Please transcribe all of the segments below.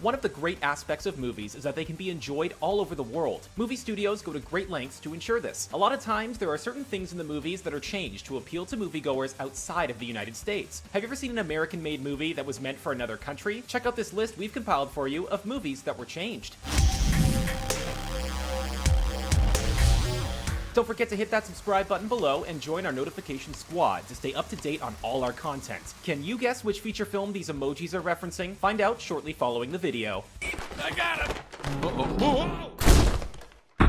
One of the great aspects of movies is that they can be enjoyed all over the world. Movie studios go to great lengths to ensure this. A lot of times, there are certain things in the movies that are changed to appeal to moviegoers outside of the United States. Have you ever seen an American-made movie that was meant for another country? Check out this list we've compiled for you of movies that were changed. Don't forget to hit that subscribe button below and join our notification squad to stay up to date on all our content. Can you guess which feature film these emojis are referencing? Find out shortly following the video. I got him!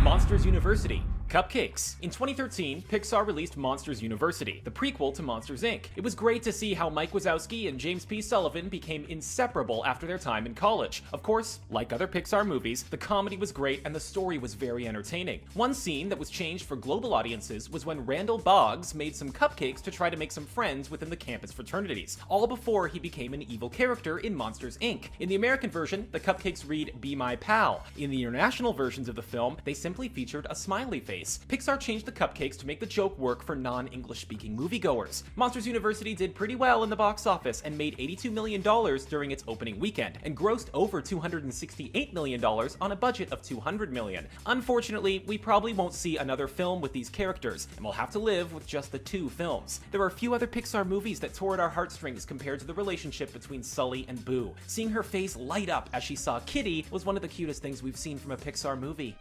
Monsters University. Cupcakes. In 2013, Pixar released Monsters University, the prequel to Monsters, Inc. It was great to see how Mike Wazowski and James P. Sullivan became inseparable after their time in college. Of course, like other Pixar movies, the comedy was great and the story was very entertaining. One scene that was changed for global audiences was when Randall Boggs made some cupcakes to try to make some friends within the campus fraternities, all before he became an evil character in Monsters, Inc. In the American version, the cupcakes read, "Be my pal." In the international versions of the film, they simply featured a smiley face. Pixar changed the cupcakes to make the joke work for non-English speaking moviegoers. Monsters University did pretty well in the box office and made $82 million during its opening weekend, and grossed over $268 million on a budget of $200 million. Unfortunately, we probably won't see another film with these characters, and we'll have to live with just the 2 films. There are a few other Pixar movies that tore at our heartstrings compared to the relationship between Sully and Boo. Seeing her face light up as she saw Kitty was one of the cutest things we've seen from a Pixar movie.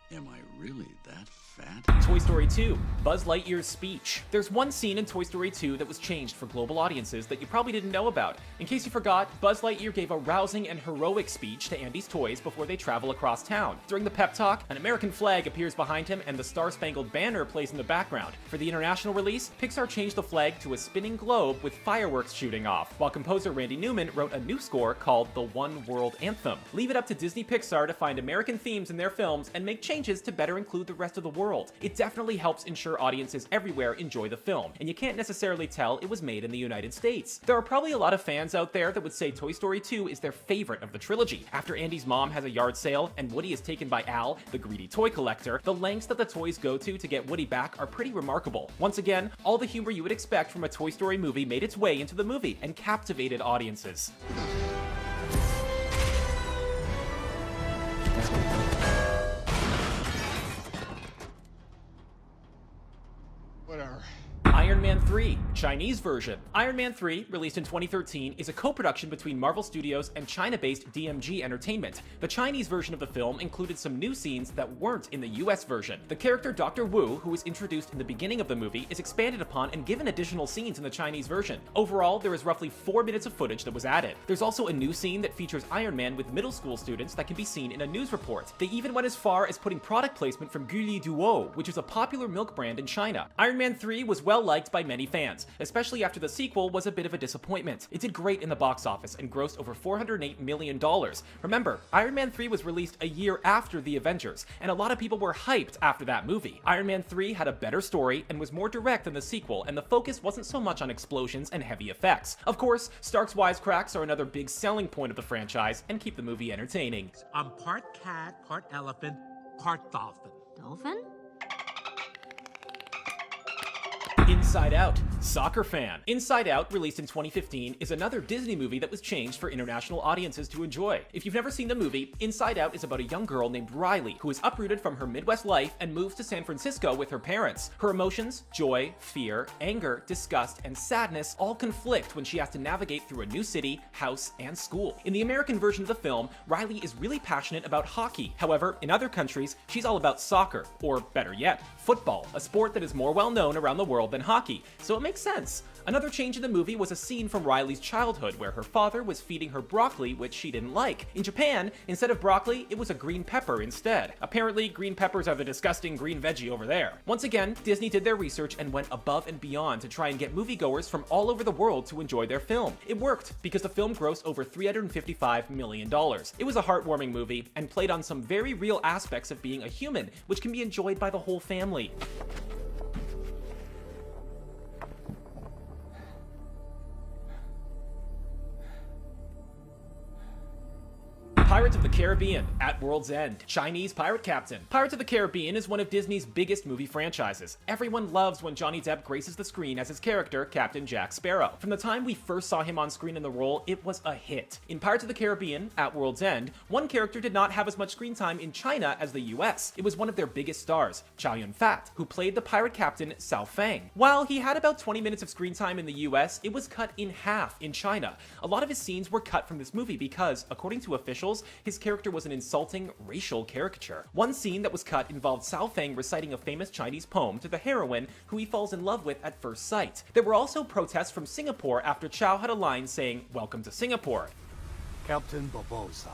Am I really that fat? Toy Story 2, Buzz Lightyear's speech. There's one scene in Toy Story 2 that was changed for global audiences that you probably didn't know about. In case you forgot, Buzz Lightyear gave a rousing and heroic speech to Andy's toys before they travel across town. During the pep talk, an American flag appears behind him and the Star-Spangled Banner plays in the background. For the international release, Pixar changed the flag to a spinning globe with fireworks shooting off, while composer Randy Newman wrote a new score called the One World Anthem. Leave it up to Disney Pixar to find American themes in their films and make changes to better include the rest of the world. It definitely helps ensure audiences everywhere enjoy the film, and you can't necessarily tell it was made in the United States. There are probably a lot of fans out there that would say Toy Story 2 is their favorite of the trilogy. After Andy's mom has a yard sale and Woody is taken by Al, the greedy toy collector, the lengths that the toys go to get Woody back are pretty remarkable. Once again, all the humor you would expect from a Toy Story movie made its way into the movie and captivated audiences. Whatever. Iron Man 3, Chinese version. Iron Man 3, released in 2013, is a co-production between Marvel Studios and China-based DMG Entertainment. The Chinese version of the film included some new scenes that weren't in the US version. The character Dr. Wu, who was introduced in the beginning of the movie, is expanded upon and given additional scenes in the Chinese version. Overall, there is roughly 4 minutes of footage that was added. There's also a new scene that features Iron Man with middle school students that can be seen in a news report. They even went as far as putting product placement from Guli Duo, which is a popular milk brand in China. Iron Man 3 was well liked by many fans, especially after the sequel was a bit of a disappointment. It did great in the box office and grossed over $408 million. Remember, Iron Man 3 was released a year after The Avengers, and a lot of people were hyped after that movie. Iron Man 3 had a better story and was more direct than the sequel, and the focus wasn't so much on explosions and heavy effects. Of course, Stark's wisecracks are another big selling point of the franchise and keep the movie entertaining. I'm part cat, part elephant, part dolphin. Dolphin? Inside Out, Soccer Fan. Inside Out, released in 2015, is another Disney movie that was changed for international audiences to enjoy. If you've never seen the movie, Inside Out is about a young girl named Riley who is uprooted from her Midwest life and moves to San Francisco with her parents. Her emotions, joy, fear, anger, disgust, and sadness all conflict when she has to navigate through a new city, house, and school. In the American version of the film, Riley is really passionate about hockey. However, in other countries, she's all about soccer, or better yet, football, a sport that is more well known around the world than hockey, so it makes sense. Another change in the movie was a scene from Riley's childhood where her father was feeding her broccoli, which she didn't like. In Japan, instead of broccoli, it was a green pepper instead. Apparently, green peppers are the disgusting green veggie over there. Once again, Disney did their research and went above and beyond to try and get moviegoers from all over the world to enjoy their film. It worked, because the film grossed over $355 million. It was a heartwarming movie, and played on some very real aspects of being a human, which can be enjoyed by the whole family. Pirates of the Caribbean, At World's End, Chinese Pirate Captain. Pirates of the Caribbean is one of Disney's biggest movie franchises. Everyone loves when Johnny Depp graces the screen as his character, Captain Jack Sparrow. From the time we first saw him on screen in the role, it was a hit. In Pirates of the Caribbean, At World's End, one character did not have as much screen time in China as the US. It was one of their biggest stars, Chow Yun-fat, who played the pirate captain Sao Fang. While he had about 20 minutes of screen time in the US, it was cut in half in China. A lot of his scenes were cut from this movie because, according to officials, his character was an insulting racial caricature. One scene that was cut involved Sao Fang reciting a famous Chinese poem to the heroine who he falls in love with at first sight. There were also protests from Singapore after Chow had a line saying, "Welcome to Singapore." Captain Barbossa,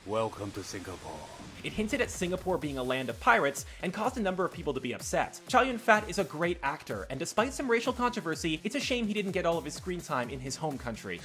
welcome to Singapore. It hinted at Singapore being a land of pirates and caused a number of people to be upset. Chow Yun-fat is a great actor, and despite some racial controversy, it's a shame he didn't get all of his screen time in his home country.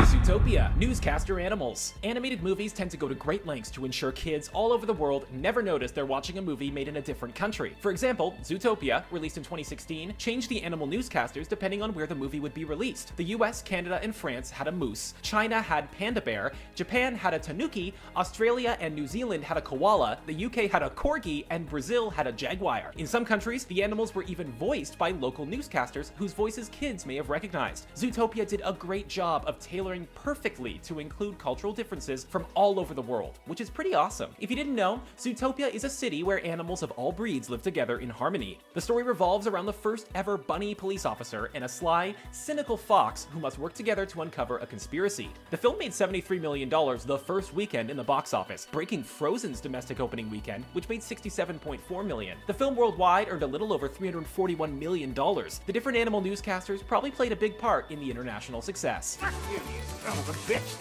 Zootopia, newscaster animals. Animated movies tend to go to great lengths to ensure kids all over the world never notice they're watching a movie made in a different country. For example, Zootopia, released in 2016, changed the animal newscasters depending on where the movie would be released. The US, Canada, and France had a moose, China had panda bear, Japan had a tanuki, Australia and New Zealand had a koala, the UK had a corgi, and Brazil had a jaguar. In some countries, the animals were even voiced by local newscasters whose voices kids may have recognized. Zootopia did a great job of tailoring perfectly to include cultural differences from all over the world, which is pretty awesome. If you didn't know, Zootopia is a city where animals of all breeds live together in harmony. The story revolves around the first ever bunny police officer and a sly, cynical fox who must work together to uncover a conspiracy. The film made $73 million the first weekend in the box office, breaking Frozen's domestic opening weekend, which made $67.4 million. The film worldwide earned a little over $341 million. The different animal newscasters probably played a big part in the international success. Son of a bitch!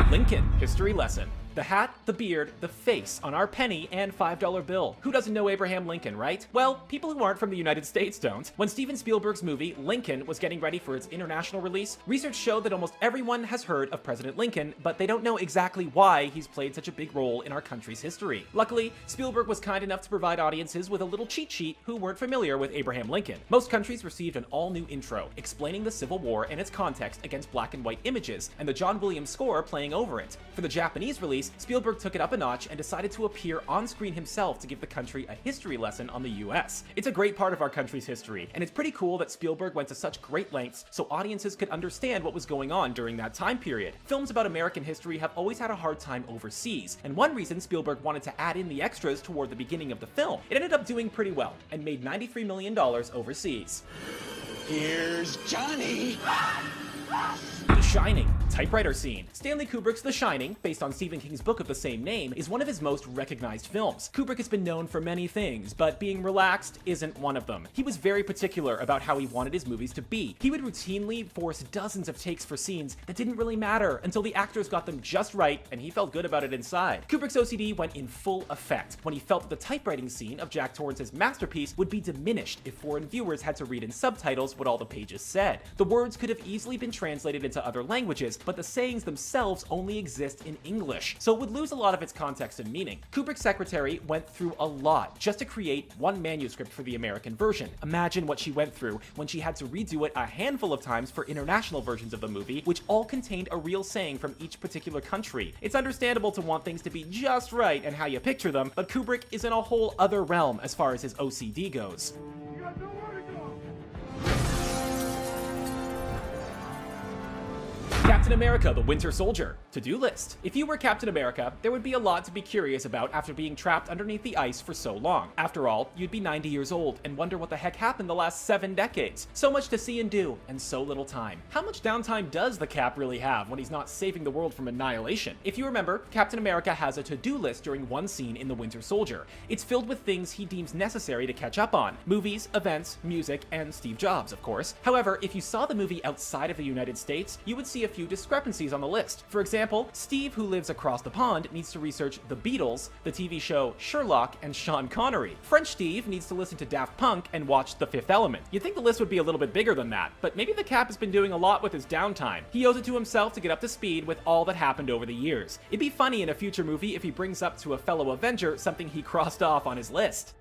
Lincoln, history lesson. The hat, the beard, the face on our penny and $5 bill. Who doesn't know Abraham Lincoln, right? Well, people who aren't from the United States don't. When Steven Spielberg's movie Lincoln was getting ready for its international release, research showed that almost everyone has heard of President Lincoln, but they don't know exactly why he's played such a big role in our country's history. Luckily, Spielberg was kind enough to provide audiences with a little cheat sheet who weren't familiar with Abraham Lincoln. Most countries received an all-new intro, explaining the Civil War and its context against black and white images, and the John Williams score playing over it. For the Japanese release, Spielberg took it up a notch and decided to appear on screen himself to give the country a history lesson on the US. It's a great part of our country's history, and it's pretty cool that Spielberg went to such great lengths so audiences could understand what was going on during that time period. Films about American history have always had a hard time overseas, and one reason Spielberg wanted to add in the extras toward the beginning of the film. It ended up doing pretty well, and made $93 million overseas. Here's Johnny! The Shining, typewriter scene. Stanley Kubrick's The Shining, based on Stephen King's book of the same name, is one of his most recognized films. Kubrick has been known for many things, but being relaxed isn't one of them. He was very particular about how he wanted his movies to be. He would routinely force dozens of takes for scenes that didn't really matter until the actors got them just right and he felt good about it inside. Kubrick's OCD went in full effect when he felt that the typewriting scene of Jack Torrance's masterpiece would be diminished if foreign viewers had to read in subtitles what all the pages said. The words could have easily been translated into other languages, but the sayings themselves only exist in English, so it would lose a lot of its context and meaning. Kubrick's secretary went through a lot just to create one manuscript for the American version. Imagine what she went through when she had to redo it a handful of times for international versions of the movie, which all contained a real saying from each particular country. It's understandable to want things to be just right and how you picture them, but Kubrick is in a whole other realm as far as his OCD goes. Captain America: The Winter Soldier. To-do list. If you were Captain America, there would be a lot to be curious about after being trapped underneath the ice for so long. After all, you'd be 90 years old and wonder what the heck happened the last 7 decades. So much to see and do, and so little time. How much downtime does the Cap really have when he's not saving the world from annihilation? If you remember, Captain America has a to-do list during one scene in The Winter Soldier. It's filled with things he deems necessary to catch up on. Movies, events, music, and Steve Jobs, of course. However, if you saw the movie outside of the United States, you would see a few few discrepancies on the list. For example, Steve, who lives across the pond, needs to research The Beatles, the TV show Sherlock, and Sean Connery. French Steve needs to listen to Daft Punk and watch The Fifth Element. You'd think the list would be a little bit bigger than that, but maybe the Cap has been doing a lot with his downtime. He owes it to himself to get up to speed with all that happened over the years. It'd be funny in a future movie if he brings up to a fellow Avenger something he crossed off on his list.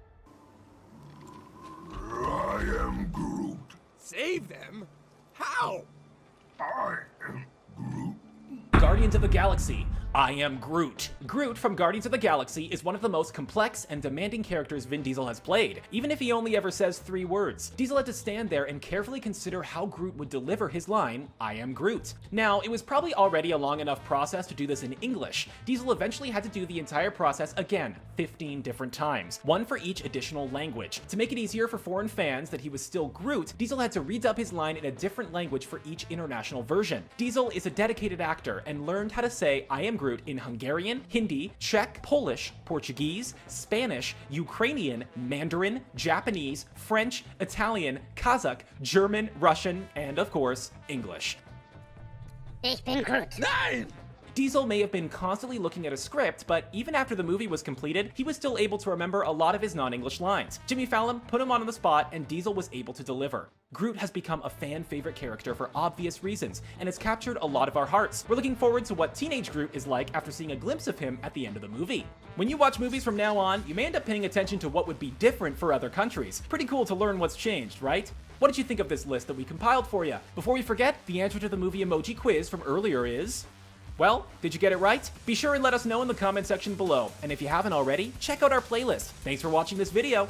I am Groot. Save them? How? I am Groot. Guardians of the Galaxy. I am Groot. Groot from Guardians of the Galaxy is one of the most complex and demanding characters Vin Diesel has played, even if he only ever says 3 words. Diesel had to stand there and carefully consider how Groot would deliver his line, I am Groot. Now, it was probably already a long enough process to do this in English. Diesel eventually had to do the entire process again, 15 different times, one for each additional language. To make it easier for foreign fans that he was still Groot, Diesel had to redub his line in a different language for each international version. Diesel is a dedicated actor and learned how to say I am Groot in Hungarian, Hindi, Czech, Polish, Portuguese, Spanish, Ukrainian, Mandarin, Japanese, French, Italian, Kazakh, German, Russian, and of course, English. Ich bin Groot. Nein! Diesel may have been constantly looking at a script, but even after the movie was completed, he was still able to remember a lot of his non-English lines. Jimmy Fallon put him on the spot, and Diesel was able to deliver. Groot has become a fan-favorite character for obvious reasons, and has captured a lot of our hearts. We're looking forward to what teenage Groot is like after seeing a glimpse of him at the end of the movie. When you watch movies from now on, you may end up paying attention to what would be different for other countries. Pretty cool to learn what's changed, right? What did you think of this list that we compiled for you? Before we forget, the answer to the movie emoji quiz from earlier is... Well, did you get it right? Be sure and let us know in the comment section below. And if you haven't already, check out our playlist. Thanks for watching this video.